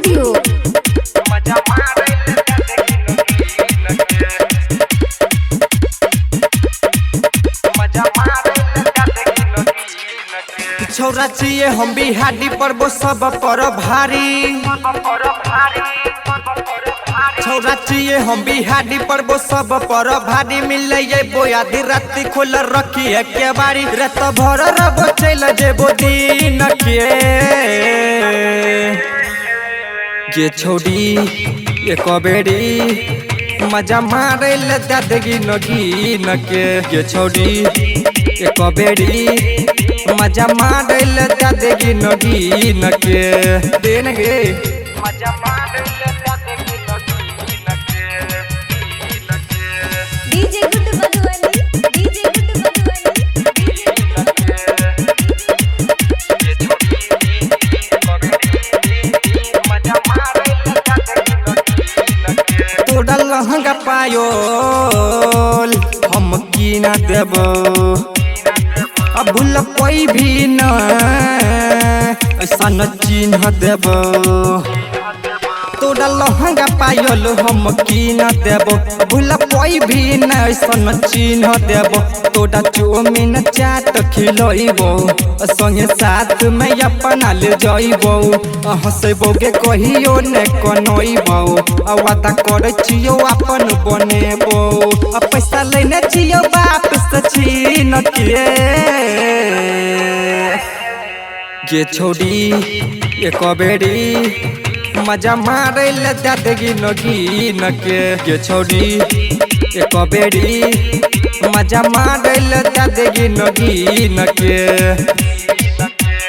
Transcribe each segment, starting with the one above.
Studio. छौरा चाहिए हम बिहारी पर वो सब पर भारी। छौरा चाहिए हम बिहारी पर वो सब पर भारी। मिले ये वो आधी रात खोल रखी है के बारी। रात भर रबो चल जेबो दिन के छोड़ी एक बेरी मजा मारे ले दादगी नगी के छोड़ी एक बेरी मजा मारे ले दादगी नगी के देन गे मजा मारे ले दादगी नगी डीजे गुड मधुबनी, डीजे गुड तोड़ा लहंगा पायोल हम की ना देबो। अब भूल कोई भी न ऐसा न चिन्ह देबो। तोड़ा लहंगा पायल हम की न देबो। भूल कोई भी न ऐसा न चिन्ह देबो। तोड़ा चौमिन चाट खिलैबो संगे साथ में अपना ले जाइबो। हंसबो के कहियो ने कनैबो। वादा करे छियो अपन बनेबो। पैसा लेने छियो बाप से छीन के छोड़ी एक बेरी मजा मारे ले दादगी नगी के छोड़ी एक बेरी मजा मारे ले दादगी नगी के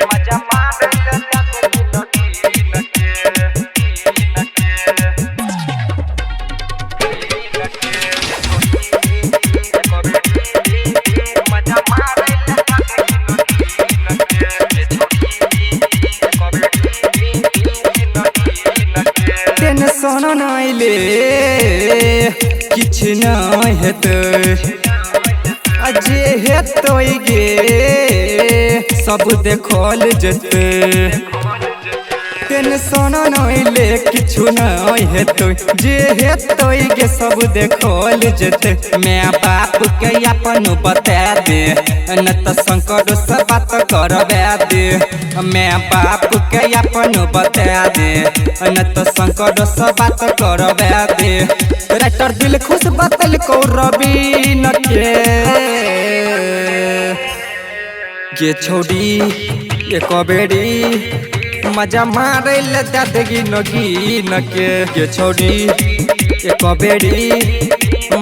मजा मारे ले दादगी टेंशन नइले किछ न हेतै। जे हेतै गे सब देखल जेतै। टेंशन नइले किछु न हेतै। जे हेतै गे सब देखल जेतै। मैं बाप के अपन बता दे न त शंकर से बात करबे दे। मैं बाप के अपन बता दे न त शंकर से बात करबे दे। राइटर दिल खुश बतल को रवि न के छोड़ी एक बेरी मजा मारे ले दादगी नगी के छोड़ी एक बेरी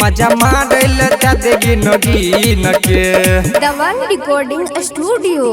मजा मारे ले दादगी नगी के। द वन रिकॉर्डिंग स्टूडियो।